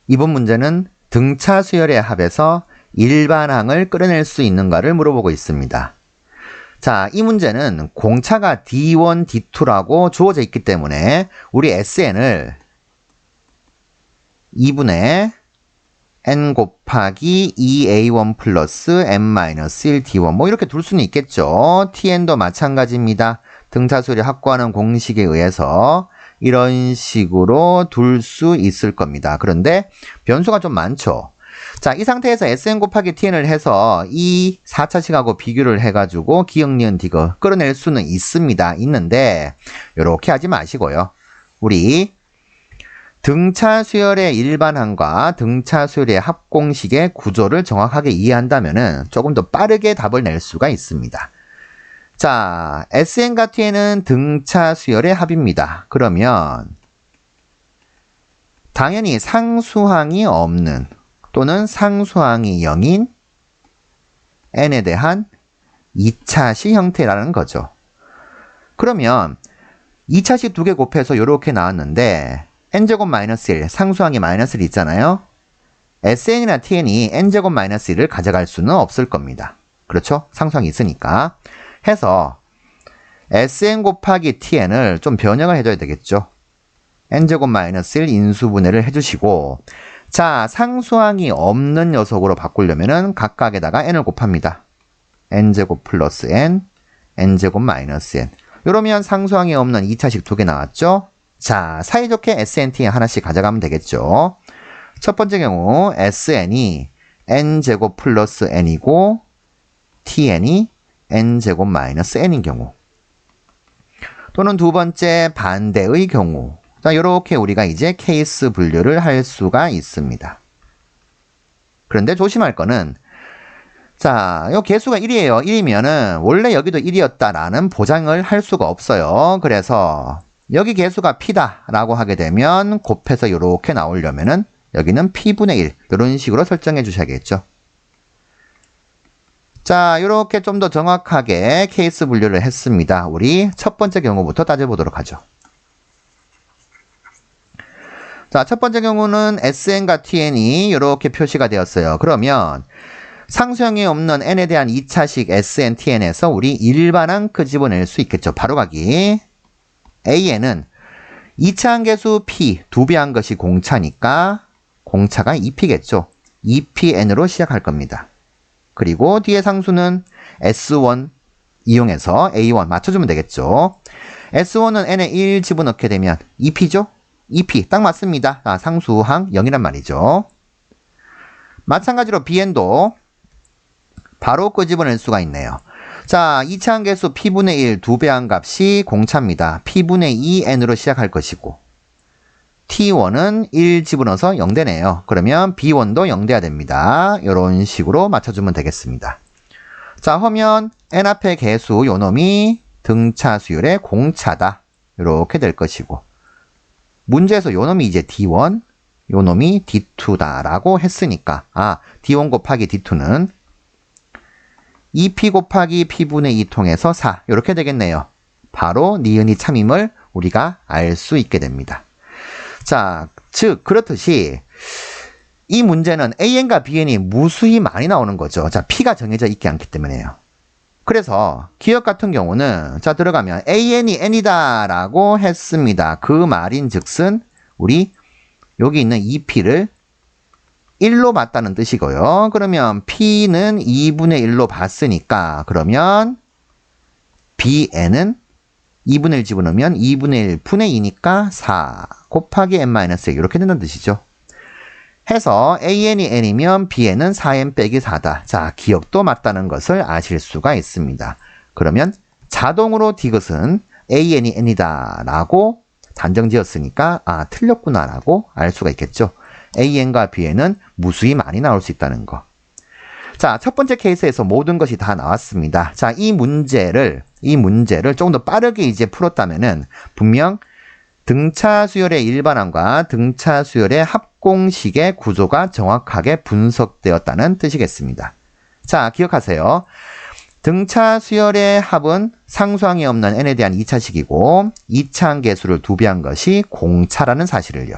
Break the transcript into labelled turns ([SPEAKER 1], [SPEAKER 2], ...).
[SPEAKER 1] 이번 문제는 등차 수열의 합에서 일반항을 끌어낼 수 있는가를 물어보고 있습니다. 자, 이 문제는 공차가 D1, D2라고 주어져 있기 때문에 우리 SN을 2분의 n 곱하기 2a1 플러스 n-1d1 뭐 이렇게 둘 수는 있겠죠. tn도 마찬가지입니다. 등차수열의 합구하는 공식에 의해서 이런 식으로 둘 수 있을 겁니다. 그런데 변수가 좀 많죠. 자, 이 상태에서 sn 곱하기 tn을 해서 이 4차식하고 비교를 해가지고 기역, 니은, 디귿 끌어낼 수는 있는데 이렇게 하지 마시고요. 우리 등차 수열의 일반항과 등차 수열의 합공식의 구조를 정확하게 이해한다면 조금 더 빠르게 답을 낼 수가 있습니다. 자, SN과 T는 등차 수열의 합입니다. 그러면 당연히 상수항이 없는 또는 상수항이 0인 n에 대한 2차식 형태라는 거죠. 그러면 2차식 두 개 곱해서 이렇게 나왔는데 n제곱 마이너스 1, 상수항이 마이너스 1 있잖아요. SN이나 TN이 n제곱 마이너스 1을 가져갈 수는 없을 겁니다. 그렇죠? 상수항이 있으니까. 해서 SN 곱하기 TN을 좀 변형을 해줘야 되겠죠. n제곱 마이너스 1 인수분해를 해주시고, 자, 상수항이 없는 녀석으로 바꾸려면은 각각에다가 n을 곱합니다. n제곱 플러스 n, n제곱 마이너스 n. 이러면 상수항이 없는 2차식 두 개 나왔죠? 자, 사이좋게 SN, TN 하나씩 가져가면 되겠죠. 첫 번째 경우 SN이 n제곱 플러스 n이고 TN이 n제곱 마이너스 n인 경우, 또는 두 번째 반대의 경우. 자, 이렇게 우리가 이제 케이스 분류를 할 수가 있습니다. 그런데 조심할 거는, 자, 요 개수가 1이에요. 1이면은 원래 여기도 1이었다라는 보장을 할 수가 없어요. 그래서 여기 개수가 p다라고 하게 되면 곱해서 이렇게 나오려면은 여기는 p분의 1 이런 식으로 설정해 주셔야겠죠. 자, 이렇게 좀 더 정확하게 케이스 분류를 했습니다. 우리 첫 번째 경우부터 따져보도록 하죠. 자, 첫 번째 경우는 SN과 TN이 이렇게 표시가 되었어요. 그러면 상수항이 없는 n에 대한 2차식 SN, TN에서 우리 일반항 끄집어낼 수 있겠죠. 바로 가기. AN은 2차항 계수 P, 두 배 한 것이 공차니까 공차가 2P겠죠. 2PN으로 시작할 겁니다. 그리고 뒤에 상수는 S1 이용해서 A1 맞춰주면 되겠죠. S1은 n에 1 집어넣게 되면 2P죠? 2P 딱 맞습니다. 아, 상수항 0이란 말이죠. 마찬가지로 BN도 바로 끄집어낼 수가 있네요. 자, 2차항 계수 P분의 1 두 배 한 값이 공차입니다. P분의 2n으로 시작할 것이고, T1은 1 집어넣어서 0 되네요. 그러면 B1도 0 돼야 됩니다. 이런 식으로 맞춰주면 되겠습니다. 자, 하면 n 앞의 개수 요놈이 등차 수열의 공차다. 이렇게 될 것이고, 문제에서 요놈이 이제 D1, 요놈이 D2다라고 했으니까, 아, D1 곱하기 D2는 2P 곱하기 P분의 2 통해서 4 이렇게 되겠네요. 바로 니은이 참임을 우리가 알 수 있게 됩니다. 자, 즉 그렇듯이 이 문제는 AN과 BN이 무수히 많이 나오는 거죠. 자, P가 정해져 있지 않기 때문에요. 그래서 기억 같은 경우는 자, 들어가면 AN이 n이다 라고 했습니다. 그 말인 즉슨 우리 여기 있는 2P를 1로 봤다는 뜻이고요. 그러면 P는 2분의 1로 봤으니까 그러면 BN은 2분의 1 집어넣으면 2분의 1 분의 2니까 4 곱하기 n-1 이렇게 된다는 뜻이죠. 해서 AN이 n이면 BN은 4n 빼기 4다. 자, 기억도 맞다는 것을 아실 수가 있습니다. 그러면 자동으로 디귿은 AN이 n이다 라고 단정 지었으니까 아, 틀렸구나 라고 알 수가 있겠죠. AN과 BN은 무수히 많이 나올 수 있다는 거. 자, 첫 번째 케이스에서 모든 것이 다 나왔습니다. 자, 이 문제를 조금 더 빠르게 이제 풀었다면은 분명 등차 수열의 일반항과 등차 수열의 합공식의 구조가 정확하게 분석되었다는 뜻이겠습니다. 자, 기억하세요. 등차 수열의 합은 상수항이 없는 n에 대한 2차식이고 2차항 계수를 두 배 한 것이 공차라는 사실을요.